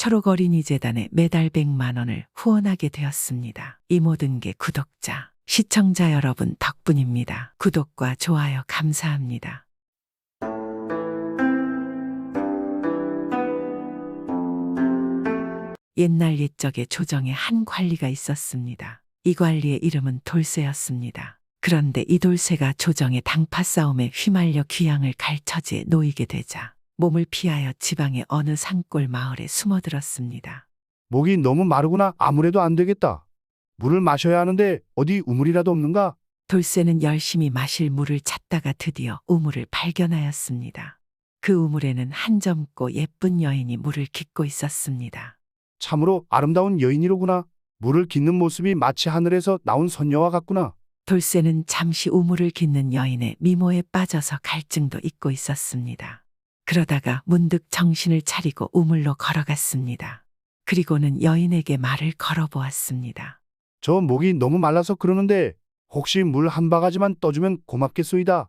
초록어린이재단에 매달 100만 원을 후원하게 되었습니다. 이 모든 게 구독자, 시청자 여러분 덕분입니다. 구독과 좋아요 감사합니다. 옛날 옛적에 조정에 한 관리가 있었습니다. 이 관리의 이름은 돌쇠였습니다. 그런데 이 돌쇠가 조정의 당파 싸움에 휘말려 귀양을 갈 처지에 놓이게 되자 몸을 피하여 지방의 어느 산골 마을에 숨어들었습니다. 목이 너무 마르구나. 아무래도 안 되겠다. 물을 마셔야 하는데 어디 우물이라도 없는가? 돌쇠는 열심히 마실 물을 찾다가 드디어 우물을 발견하였습니다. 그 우물에는 한 젊고 예쁜 여인이 물을 깃고 있었습니다. 참으로 아름다운 여인이로구나. 물을 깃는 모습이 마치 하늘에서 나온 선녀와 같구나. 돌쇠는 잠시 우물을 깃는 여인의 미모에 빠져서 갈증도 잊고 있었습니다. 그러다가 문득 정신을 차리고 우물로 걸어갔습니다. 그리고는 여인에게 말을 걸어보았습니다. 저 목이 너무 말라서 그러는데 혹시 물 한 바가지만 떠주면 고맙겠소이다.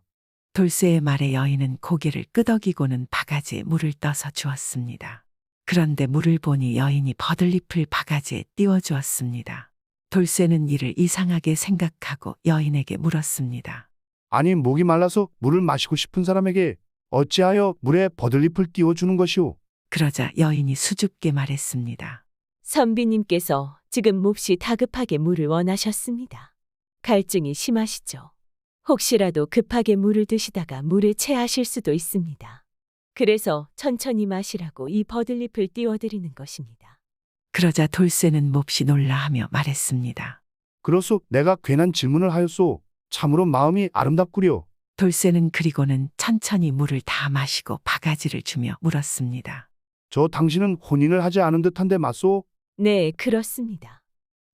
돌쇠의 말에 여인은 고개를 끄덕이고는 바가지에 물을 떠서 주었습니다. 그런데 물을 보니 여인이 버들잎을 바가지에 띄워주었습니다. 돌쇠는 이를 이상하게 생각하고 여인에게 물었습니다. 아니 목이 말라서 물을 마시고 싶은 사람에게 어찌하여 물에 버들잎을 띄워주는 것이오? 그러자 여인이 수줍게 말했습니다. 선비님께서 지금 몹시 다급하게 물을 원하셨습니다. 갈증이 심하시죠. 혹시라도 급하게 물을 드시다가 물에 체하실 수도 있습니다. 그래서 천천히 마시라고 이 버들잎을 띄워드리는 것입니다. 그러자 돌쇠는 몹시 놀라하며 말했습니다. 그렇소. 내가 괜한 질문을 하였소. 참으로 마음이 아름답구려. 돌쇠는 그리고는 천천히 물을 다 마시고 바가지를 주며 물었습니다. 저 당신은 혼인을 하지 않은 듯한데 맞소? 네, 그렇습니다.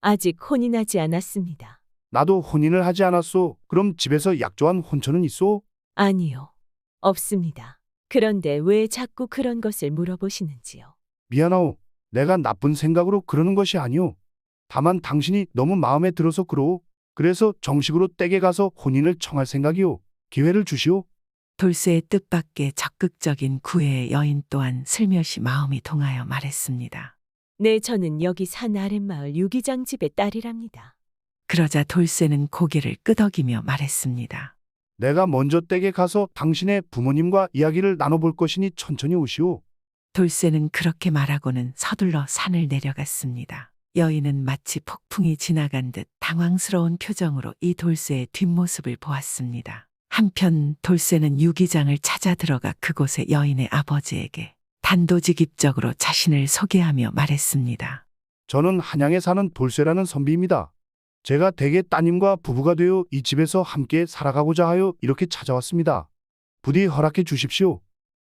아직 혼인하지 않았습니다. 나도 혼인을 하지 않았소. 그럼 집에서 약조한 혼처는 있소? 아니요, 없습니다. 그런데 왜 자꾸 그런 것을 물어보시는지요? 미안하오. 내가 나쁜 생각으로 그러는 것이 아니오. 다만 당신이 너무 마음에 들어서 그러오. 그래서 정식으로 댁에 가서 혼인을 청할 생각이오. 기회를 주시오. 돌쇠의 뜻밖의 적극적인 구애에 여인 또한 슬며시 마음이 동하여 말했습니다. 네, 저는 여기 산 아랫마을 유기장 집의 딸이랍니다. 그러자 돌쇠는 고개를 끄덕이며 말했습니다. 내가 먼저 댁에 가서 당신의 부모님과 이야기를 나눠볼 것이니 천천히 오시오. 돌쇠는 그렇게 말하고는 서둘러 산을 내려갔습니다. 여인은 마치 폭풍이 지나간 듯 당황스러운 표정으로 이 돌쇠의 뒷모습을 보았습니다. 한편 돌쇠는 유기장을 찾아 들어가 그곳의 여인의 아버지에게 단도직입적으로 자신을 소개하며 말했습니다. 저는 한양에 사는 돌쇠라는 선비입니다. 제가 댁의 따님과 부부가 되어 이 집에서 함께 살아가고자 하여 이렇게 찾아왔습니다. 부디 허락해 주십시오.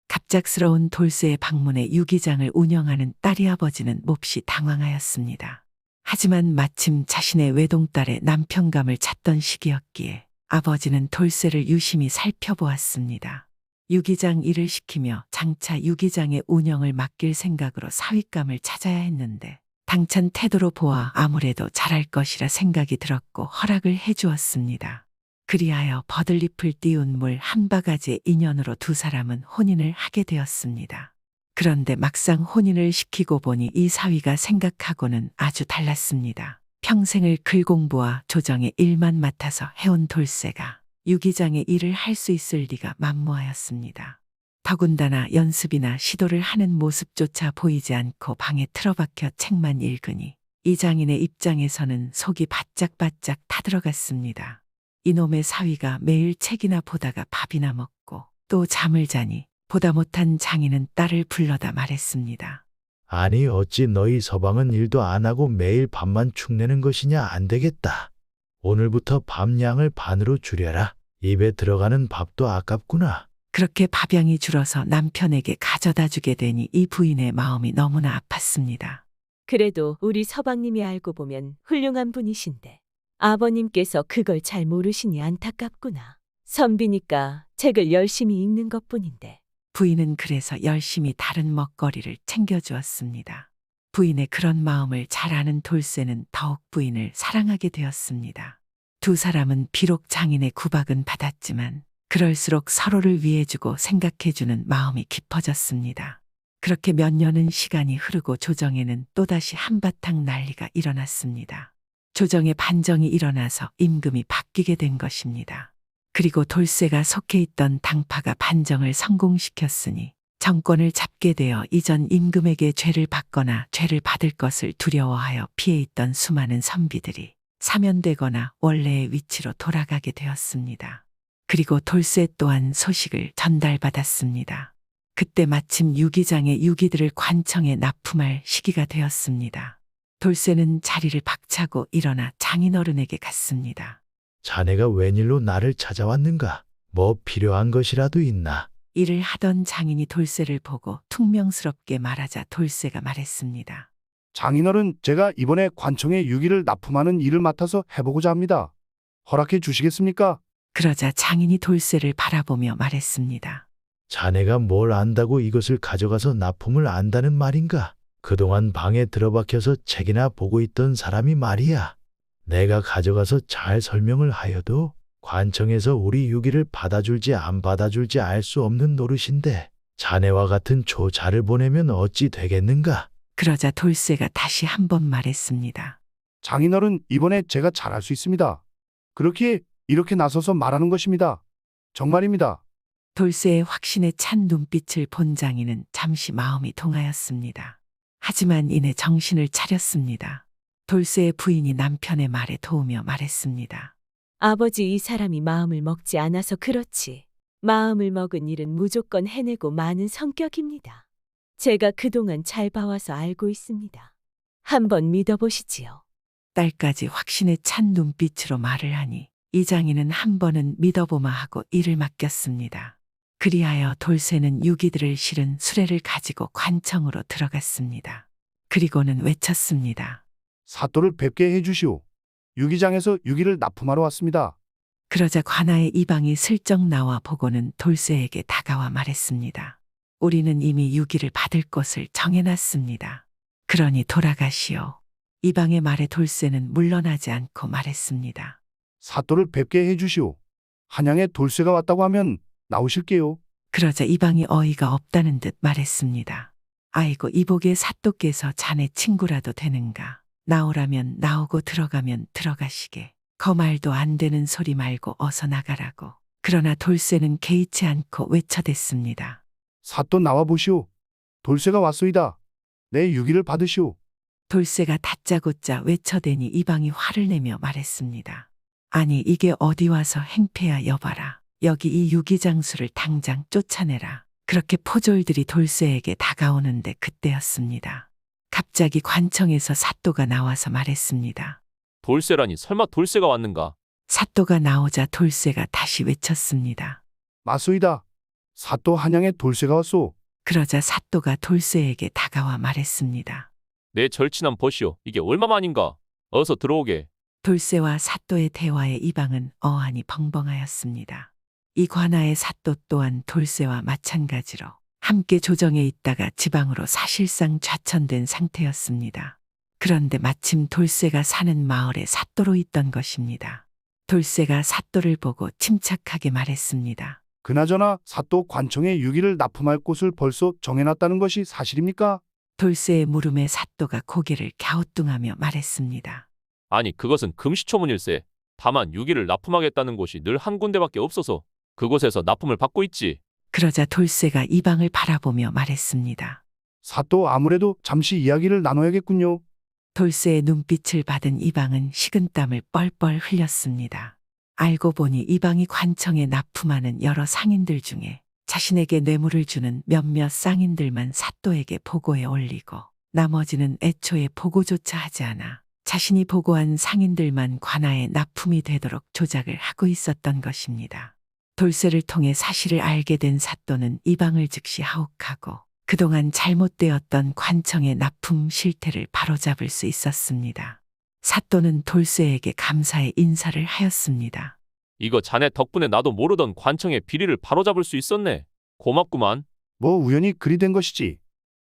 갑작스러운 돌쇠의 방문에 유기장을 운영하는 딸이 아버지는 몹시 당황하였습니다. 하지만 마침 자신의 외동딸의 남편감을 찾던 시기였기에 아버지는 돌쇠를 유심히 살펴보았습니다. 유기장 일을 시키며 장차 유기장의 운영을 맡길 생각으로 사윗감을 찾아야 했는데 당찬 태도로 보아 아무래도 잘할 것이라 생각이 들었고 허락을 해주었습니다. 그리하여 버들잎을 띄운 물 한 바가지의 인연으로 두 사람은 혼인을 하게 되었습니다. 그런데 막상 혼인을 시키고 보니 이 사위가 생각하고는 아주 달랐습니다. 평생을 글공부와 조정의 일만 맡아서 해온 돌쇠가 유기장의 일을 할 수 있을 리가 만무하였습니다. 더군다나 연습이나 시도를 하는 모습조차 보이지 않고 방에 틀어박혀 책만 읽으니 이 장인의 입장에서는 속이 바짝바짝 타들어갔습니다. 이놈의 사위가 매일 책이나 보다가 밥이나 먹고 또 잠을 자니 보다 못한 장인은 딸을 불러다 말했습니다. 아니 어찌 너희 서방은 일도 안 하고 매일 밥만 축내는 것이냐. 안 되겠다. 오늘부터 밥 양을 반으로 줄여라. 입에 들어가는 밥도 아깝구나. 그렇게 밥양이 줄어서 남편에게 가져다 주게 되니 이 부인의 마음이 너무나 아팠습니다. 그래도 우리 서방님이 알고 보면 훌륭한 분이신데 아버님께서 그걸 잘 모르시니 안타깝구나. 선비니까 책을 열심히 읽는 것뿐인데. 부인은 그래서 열심히 다른 먹거리를 챙겨주었습니다. 부인의 그런 마음을 잘 아는 돌쇠는 더욱 부인을 사랑하게 되었습니다. 두 사람은 비록 장인의 구박은 받았지만 그럴수록 서로를 위해주고 생각해주는 마음이 깊어졌습니다. 그렇게 몇 년은 시간이 흐르고 조정에는 또다시 한바탕 난리가 일어났습니다. 조정의 반정이 일어나서 임금이 바뀌게 된 것입니다. 그리고 돌쇠가 속해 있던 당파가 반정을 성공시켰으니 정권을 잡게 되어 이전 임금에게 죄를 받거나 죄를 받을 것을 두려워하여 피해 있던 수많은 선비들이 사면되거나 원래의 위치로 돌아가게 되었습니다. 그리고 돌쇠 또한 소식을 전달받았습니다. 그때 마침 유기장의 유기들을 관청에 납품할 시기가 되었습니다. 돌쇠는 자리를 박차고 일어나 장인어른에게 갔습니다. 자네가 웬일로 나를 찾아왔는가? 뭐 필요한 것이라도 있나? 일을 하던 장인이 돌쇠를 보고 퉁명스럽게 말하자 돌쇠가 말했습니다. 장인어른, 제가 이번에 관청에 유기를 납품하는 일을 맡아서 해보고자 합니다. 허락해 주시겠습니까? 그러자 장인이 돌쇠를 바라보며 말했습니다. 자네가 뭘 안다고 이것을 가져가서 납품을 안다는 말인가? 그동안 방에 들어박혀서 책이나 보고 있던 사람이 말이야. 내가 가져가서 잘 설명을 하여도 관청에서 우리 유기를 받아줄지 안 받아줄지 알 수 없는 노릇인데 자네와 같은 조자를 보내면 어찌 되겠는가? 그러자 돌쇠가 다시 한 번 말했습니다. 장인어른, 이번에 제가 잘할 수 있습니다. 그렇게 이렇게 나서서 말하는 것입니다. 정말입니다. 돌쇠의 확신에 찬 눈빛을 본 장인은 잠시 마음이 동하였습니다. 하지만 이내 정신을 차렸습니다. 돌쇠의 부인이 남편의 말에 도우며 말했습니다. 아버지, 이 사람이 마음을 먹지 않아서 그렇지. 마음을 먹은 일은 무조건 해내고 마는 성격입니다. 제가 그동안 잘 봐와서 알고 있습니다. 한번 믿어보시지요. 딸까지 확신에 찬 눈빛으로 말을 하니 이 장인은 한 번은 믿어보마 하고 일을 맡겼습니다. 그리하여 돌쇠는 유기들을 실은 수레를 가지고 관청으로 들어갔습니다. 그리고는 외쳤습니다. 사또를 뵙게 해주시오. 유기장에서 유기를 납품하러 왔습니다. 그러자 관아의 이방이 슬쩍 나와 보고는 돌쇠에게 다가와 말했습니다. 우리는 이미 유기를 받을 곳을 정해놨습니다. 그러니 돌아가시오. 이방의 말에 돌쇠는 물러나지 않고 말했습니다. 사또를 뵙게 해주시오. 한양에 돌쇠가 왔다고 하면 나오실게요. 그러자 이방이 어이가 없다는 듯 말했습니다. 아이고, 이복의 사또께서 자네 친구라도 되는가. 나오라면 나오고 들어가면 들어가시게. 거말도 안 되는 소리 말고 어서 나가라고. 그러나 돌쇠는 개의치 않고 외쳐댔습니다. 사또 나와 보시오. 돌쇠가 왔소이다. 내 유기를 받으시오. 돌쇠가 다짜고짜 외쳐대니 이방이 화를 내며 말했습니다. 아니, 이게 어디 와서 행패야 여봐라. 여기 이 유기장수를 당장 쫓아내라. 그렇게 포졸들이 돌쇠에게 다가오는데 그때였습니다. 갑자기 관청에서 사또가 나와서 말했습니다. 돌쇠라니 설마 돌쇠가 왔는가? 사또가 나오자 돌쇠가 다시 외쳤습니다. 맞소이다. 사또 한양에 돌쇠가 왔소. 그러자 사또가 돌쇠에게 다가와 말했습니다. 내 절친한 보시오. 이게 얼마만인가? 어서 들어오게. 돌쇠와 사또의 대화에 이방은 어안이 벙벙하였습니다. 이 관아의 사또 또한 돌쇠와 마찬가지로 함께 조정에 있다가 지방으로 사실상 좌천된 상태였습니다. 그런데 마침 돌쇠가 사는 마을에 사또로 있던 것입니다. 돌쇠가 사또를 보고 침착하게 말했습니다. 그나저나 사또 관청에 유기를 납품할 곳을 벌써 정해놨다는 것이 사실입니까? 돌쇠의 물음에 사또가 고개를 갸우뚱하며 말했습니다. 아니, 그것은 금시초문일세. 다만 유기를 납품하겠다는 곳이 늘 한 군데밖에 없어서 그곳에서 납품을 받고 있지. 그러자 돌쇠가 이방을 바라보며 말했습니다. 사또, 아무래도 잠시 이야기를 나눠야겠군요. 돌쇠의 눈빛을 받은 이방은 식은땀을 뻘뻘 흘렸습니다. 알고 보니 이방이 관청에 납품하는 여러 상인들 중에 자신에게 뇌물을 주는 몇몇 쌍인들만 사또에게 보고에 올리고 나머지는 애초에 보고조차 하지 않아 자신이 보고한 상인들만 관아에 납품이 되도록 조작을 하고 있었던 것입니다. 돌쇠를 통해 사실을 알게 된 사또는 이방을 즉시 하옥하고 그동안 잘못되었던 관청의 납품 실태를 바로잡을 수 있었습니다. 사또는 돌쇠에게 감사의 인사를 하였습니다. 이거 자네 덕분에 나도 모르던 관청의 비리를 바로잡을 수 있었네. 고맙구만. 뭐 우연히 그리 된 것이지.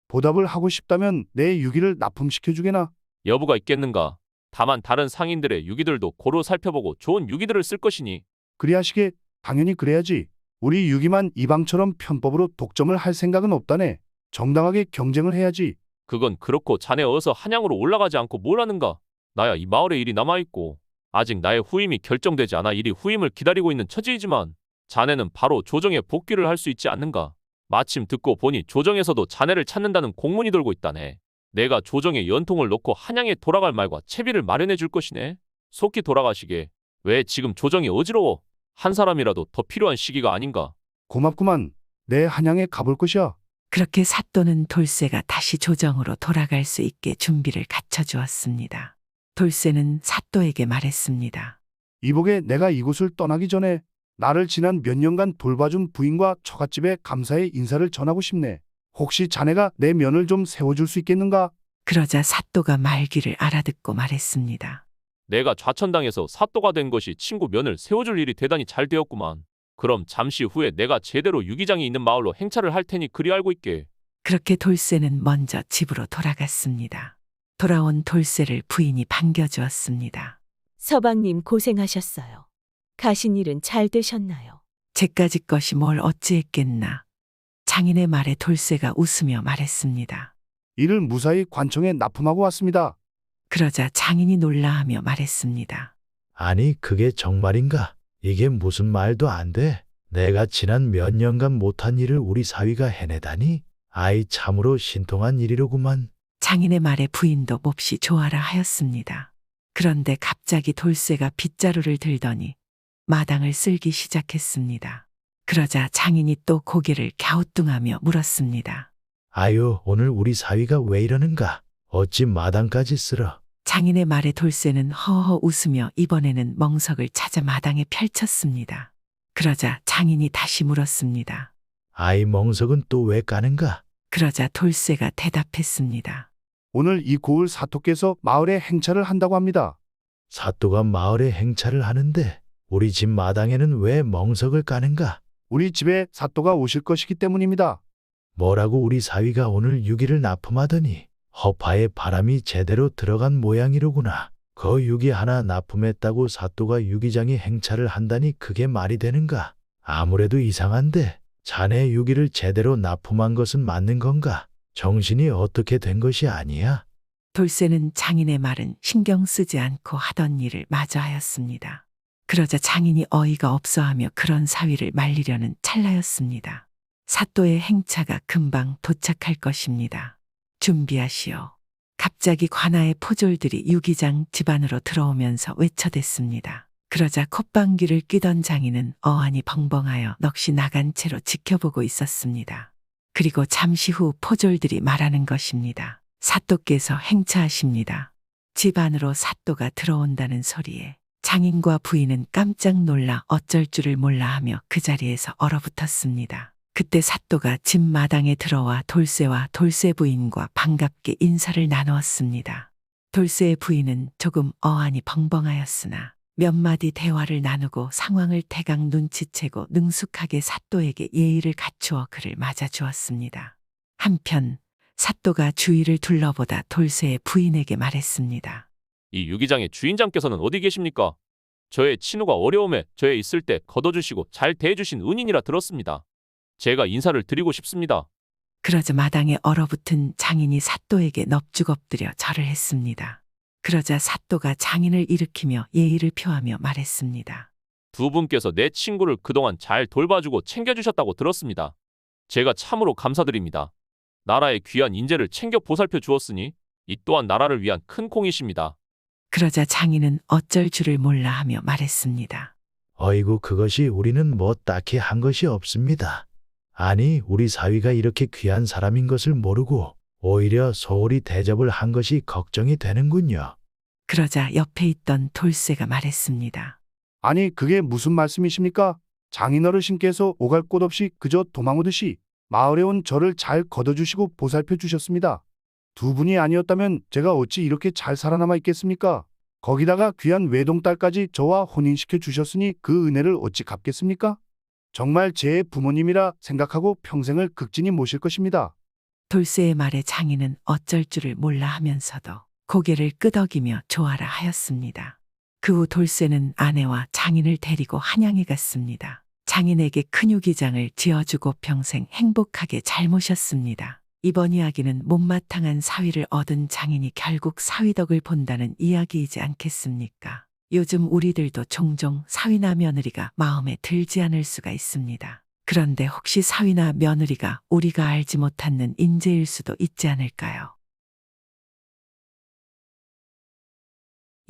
보답을 하고 싶다면 내 유기를 납품시켜주게나. 여부가 있겠는가. 다만 다른 상인들의 유기들도 고루 살펴보고 좋은 유기들을 쓸 것이니. 그리하시게. 당연히 그래야지. 우리 유기만 이방처럼 편법으로 독점을 할 생각은 없다네. 정당하게 경쟁을 해야지. 그건 그렇고 자네 어서 한양으로 올라가지 않고 뭘 하는가? 나야 이 마을에 일이 남아있고 아직 나의 후임이 결정되지 않아 일이 후임을 기다리고 있는 처지이지만 자네는 바로 조정에 복귀를 할 수 있지 않는가? 마침 듣고 보니 조정에서도 자네를 찾는다는 공문이 돌고 있다네. 내가 조정에 연통을 놓고 한양에 돌아갈 말과 채비를 마련해 줄 것이네. 속히 돌아가시게. 왜 지금 조정이 어지러워? 한 사람이라도 더 필요한 시기가 아닌가? 고맙구만. 내 한양에 가볼 것이야. 그렇게 사또는 돌쇠가 다시 조정으로 돌아갈 수 있게 준비를 갖춰주었습니다. 돌쇠는 사또에게 말했습니다. 이복에 내가 이곳을 떠나기 전에 나를 지난 몇 년간 돌봐준 부인과 처갓집에 감사의 인사를 전하고 싶네. 혹시 자네가 내 면을 좀 세워줄 수 있겠는가? 그러자 사또가 말귀를 알아듣고 말했습니다. 내가 좌천당해서 사또가 된 것이 친구 면을 세워줄 일이 대단히 잘 되었구만. 그럼 잠시 후에 내가 제대로 유기장이 있는 마을로 행차를 할 테니 그리 알고 있게. 그렇게 돌쇠는 먼저 집으로 돌아갔습니다. 돌아온 돌쇠를 부인이 반겨주었습니다. 서방님 고생하셨어요. 가신 일은 잘 되셨나요? 제까지 것이 뭘 어찌했겠나. 장인의 말에 돌쇠가 웃으며 말했습니다. 이를 무사히 관청에 납품하고 왔습니다. 그러자 장인이 놀라하며 말했습니다. 아니, 그게 정말인가? 이게 무슨 말도 안 돼. 내가 지난 몇 년간 못한 일을 우리 사위가 해내다니? 아이, 참으로 신통한 일이로구만. 장인의 말에 부인도 몹시 좋아라 하였습니다. 그런데 갑자기 돌쇠가 빗자루를 들더니 마당을 쓸기 시작했습니다. 그러자 장인이 또 고개를 갸우뚱하며 물었습니다. 아유, 오늘 우리 사위가 왜 이러는가? 어찌 마당까지 쓸어? 장인의 말에 돌쇠는 허허 웃으며 이번에는 멍석을 찾아 마당에 펼쳤습니다. 그러자 장인이 다시 물었습니다. 아이, 멍석은 또 왜 까는가? 그러자 돌쇠가 대답했습니다. 오늘 이 고을 사토께서 마을에 행차를 한다고 합니다. 사또가 마을에 행차를 하는데 우리 집 마당에는 왜 멍석을 까는가? 우리 집에 사또가 오실 것이기 때문입니다. 뭐라고 우리 사위가 오늘 유기를 납품하더니 허파에 바람이 제대로 들어간 모양이로구나. 그 유기 하나 납품했다고 사또가 유기장이 행차를 한다니 그게 말이 되는가? 아무래도 이상한데 자네 유기를 제대로 납품한 것은 맞는 건가? 정신이 어떻게 된 것이 아니야? 돌쇠는 장인의 말은 신경 쓰지 않고 하던 일을 마저 하였습니다. 그러자 장인이 어이가 없어하며 그런 사위를 말리려는 찰나였습니다. 사또의 행차가 금방 도착할 것입니다. 준비하시오. 갑자기 관아의 포졸들이 유기장 집 안으로 들어오면서 외쳐댔습니다. 그러자 콧방귀를 뀌던 장인은 어안이 벙벙하여 넋이 나간 채로 지켜보고 있었습니다. 그리고 잠시 후 포졸들이 말하는 것입니다. 사또께서 행차하십니다. 집 안으로 사또가 들어온다는 소리에 장인과 부인은 깜짝 놀라 어쩔 줄을 몰라 하며 그 자리에서 얼어붙었습니다. 그때 사또가 집 마당에 들어와 돌쇠와 돌쇠 부인과 반갑게 인사를 나누었습니다. 돌쇠의 부인은 조금 어안이 벙벙하였으나 몇 마디 대화를 나누고 상황을 대강 눈치채고 능숙하게 사또에게 예의를 갖추어 그를 맞아주었습니다. 한편 사또가 주위를 둘러보다 돌쇠의 부인에게 말했습니다. 이 유기장의 주인장께서는 어디 계십니까? 저의 친우가 어려움에 저에 있을 때 걷어주시고 잘 대해주신 은인이라 들었습니다. 제가 인사를 드리고 싶습니다. 그러자 마당에 얼어붙은 장인이 사또에게 넙죽 엎드려 절을 했습니다. 그러자 사또가 장인을 일으키며 예의를 표하며 말했습니다. 두 분께서 내 친구를 그동안 잘 돌봐주고 챙겨주셨다고 들었습니다. 제가 참으로 감사드립니다. 나라의 귀한 인재를 챙겨 보살펴 주었으니 이 또한 나라를 위한 큰 공이십니다. 그러자 장인은 어쩔 줄을 몰라 하며 말했습니다. 어이구, 그것이 우리는 뭐 딱히 한 것이 없습니다. 아니, 우리 사위가 이렇게 귀한 사람인 것을 모르고 오히려 소홀히 대접을 한 것이 걱정이 되는군요. 그러자 옆에 있던 돌쇠가 말했습니다. 아니 그게 무슨 말씀이십니까? 장인 어르신께서 오갈 곳 없이 그저 도망오듯이 마을에 온 저를 잘 걷어주시고 보살펴 주셨습니다. 두 분이 아니었다면 제가 어찌 이렇게 잘 살아남아 있겠습니까? 거기다가 귀한 외동딸까지 저와 혼인시켜 주셨으니 그 은혜를 어찌 갚겠습니까? 정말 제 부모님이라 생각하고 평생을 극진히 모실 것입니다. 돌쇠의 말에 장인은 어쩔 줄을 몰라 하면서도 고개를 끄덕이며 좋아라 하였습니다. 그 후 돌쇠는 아내와 장인을 데리고 한양에 갔습니다. 장인에게 큰 유기장을 지어주고 평생 행복하게 잘 모셨습니다. 이번 이야기는 못마땅한 사위를 얻은 장인이 결국 사위덕을 본다는 이야기이지 않겠습니까? 요즘 우리들도 종종 사위나 며느리가 마음에 들지 않을 수가 있습니다. 그런데 혹시 사위나 며느리가 우리가 알지 못하는 인재일 수도 있지 않을까요?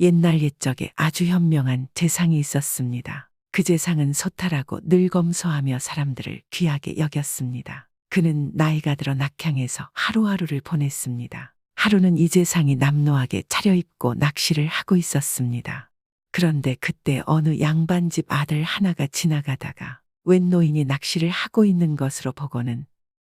옛날 옛적에 아주 현명한 재상이 있었습니다. 그 재상은 소탈하고 늘 검소하며 사람들을 귀하게 여겼습니다. 그는 나이가 들어 낙향에서 하루하루를 보냈습니다. 하루는 이 재상이 남노하게 차려입고 낚시를 하고 있었습니다. 그런데 그때 어느 양반집 아들 하나가 지나가다가 웬 노인이 낚시를 하고 있는 것으로 보고는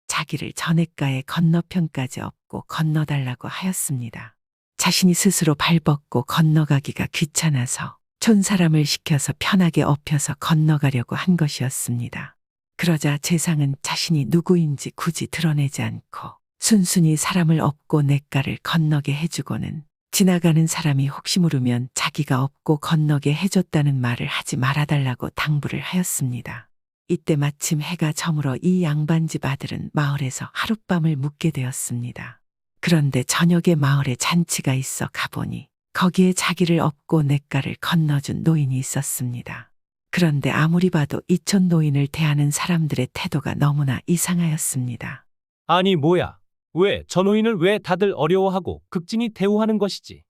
자기를 전해가의 건너편까지 업고 건너달라고 하였습니다. 자신이 스스로 발벗고 건너가기가 귀찮아서 촌사람을 시켜서 편하게 업혀서 건너가려고 한 것이었습니다. 그러자 재상은 자신이 누구인지 굳이 드러내지 않고 순순히 사람을 업고 냇가를 건너게 해주고는 지나가는 사람이 혹시 모르면 자기가 업고 건너게 해줬다는 말을 하지 말아달라고 당부를 하였습니다. 이때 마침 해가 저물어 이 양반집 아들은 마을에서 하룻밤을 묵게 되었습니다. 그런데 저녁에 마을에 잔치가 있어 가보니 거기에 자기를 업고 냇가를 건너준 노인이 있었습니다. 그런데 아무리 봐도 이촌 노인을 대하는 사람들의 태도가 너무나 이상하였습니다. 아니 뭐야? 왜 저 노인을 왜 다들 어려워하고 극진히 대우하는 것이지?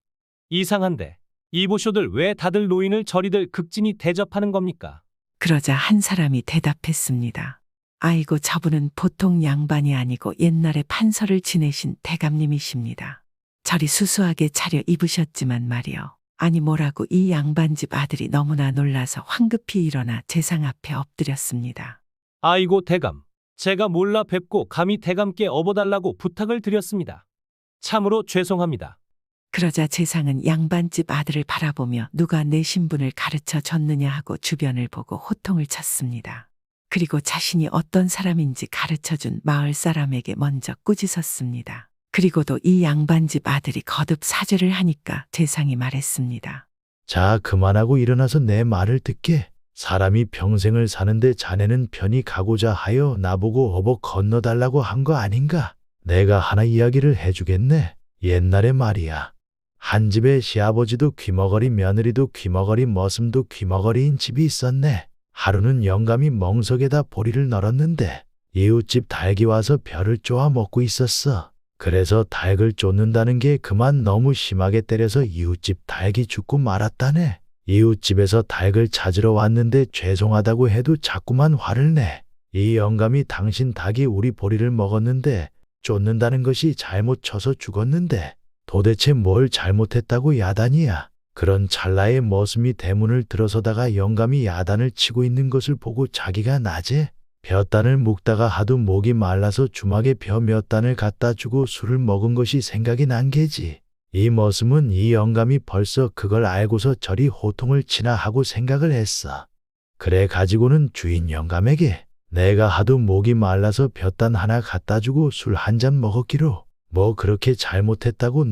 이상한데 이 보쇼들 왜 다들 노인을 저리들 극진히 대접하는 겁니까? 그러자 한 사람이 대답했습니다. 아이고 저분은 보통 양반이 아니고 옛날에 판서를 지내신 대감님이십니다. 저리 수수하게 차려 입으셨지만 말이요. 아니 뭐라고 이 양반집 아들이 너무나 놀라서 황급히 일어나 재상 앞에 엎드렸습니다. 아이고 대감, 제가 몰라 뵙고 감히 대감께 업어달라고 부탁을 드렸습니다. 참으로 죄송합니다. 그러자 재상은 양반집 아들을 바라보며 누가 내 신분을 가르쳐 줬느냐 하고 주변을 보고 호통을 쳤습니다. 그리고 자신이 어떤 사람인지 가르쳐준 마을 사람에게 먼저 꾸짖었습니다. 그리고도 이 양반집 아들이 거듭 사죄를 하니까 재상이 말했습니다. 자, 그만하고 일어나서 내 말을 듣게. 사람이 평생을 사는데 자네는 편히 가고자 하여 나보고 업어 건너달라고 한 거 아닌가? 내가 하나 이야기를 해주겠네. 옛날에 말이야. 한 집에 시아버지도 귀머거리 며느리도 귀머거리 머슴도 귀머거리인 집이 있었네. 하루는 영감이 멍석에다 보리를 널었는데 이웃집 닭이 와서 벼를 쪼아 먹고 있었어. 그래서 닭을 쫓는다는 게 그만 너무 심하게 때려서 이웃집 닭이 죽고 말았다네. 이웃집에서 닭을 찾으러 왔는데 죄송하다고 해도 자꾸만 화를 내. 이 영감이 당신 닭이 우리 보리를 먹었는데 쫓는다는 것이 잘못 쳐서 죽었는데 도대체 뭘 잘못했다고 야단이야. 그런 찰나에 머슴이 대문을 들어서다가 영감이 야단을 치고 있는 것을 보고 자기가 낮에 벼단을 묶다가 하도 목이 말라서 주막에 벼 몇 단을 갖다 주고 술을 먹은 것이 생각이 난 게지. 이 머슴은 이 영감이 벌써 그걸 알고서 저리 호통을 치나 하고 생각을 했어. 그래 가지고는 주인 영감에게 내가 하도 목이 말라서 벼단 하나 갖다 주고 술 한 잔 먹었기로 뭐 그렇게 잘못했다고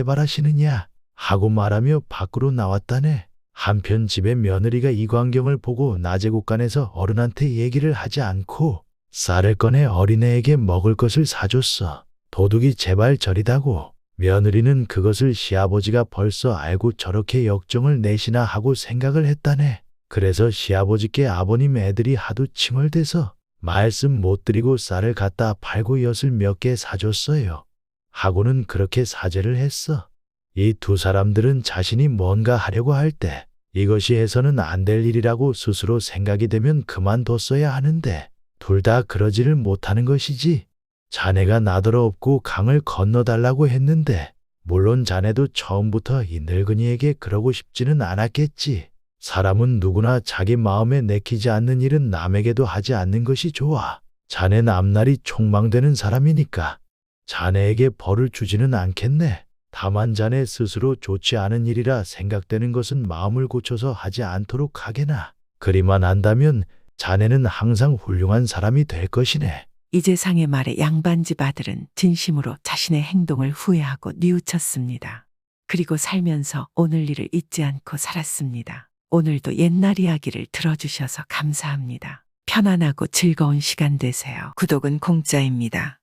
노발대발하시느냐 하고 말하며 밖으로 나왔다네. 한편 집의 며느리가 이 광경을 보고 낮에 곳간에서 어른한테 얘기를 하지 않고 쌀을 꺼내 어린애에게 먹을 것을 사줬어. 도둑이 제발 저리다고. 며느리는 그것을 시아버지가 벌써 알고 저렇게 역정을 내시나 하고 생각을 했다네. 그래서 시아버지께 아버님 애들이 하도 칭얼대서 말씀 못 드리고 쌀을 갖다 팔고 엿을 몇 개 사줬어요. 하고는 그렇게 사죄를 했어. 이 두 사람들은 자신이 뭔가 하려고 할 때 이것이 해서는 안 될 일이라고 스스로 생각이 되면 그만뒀어야 하는데 둘 다 그러지를 못하는 것이지. 자네가 나더러 없고 강을 건너달라고 했는데 물론 자네도 처음부터 이 늙은이에게 그러고 싶지는 않았겠지. 사람은 누구나 자기 마음에 내키지 않는 일은 남에게도 하지 않는 것이 좋아. 자네는 앞날이 촉망되는 사람이니까 자네에게 벌을 주지는 않겠네. 다만 자네 스스로 좋지 않은 일이라 생각되는 것은 마음을 고쳐서 하지 않도록 하게나. 그리만 한다면 자네는 항상 훌륭한 사람이 될 것이네. 이 재상의 말에 양반집 아들은 진심으로 자신의 행동을 후회하고 뉘우쳤습니다. 그리고 살면서 오늘 일을 잊지 않고 살았습니다. 오늘도 옛날 이야기를 들어주셔서 감사합니다. 편안하고 즐거운 시간 되세요. 구독은 공짜입니다.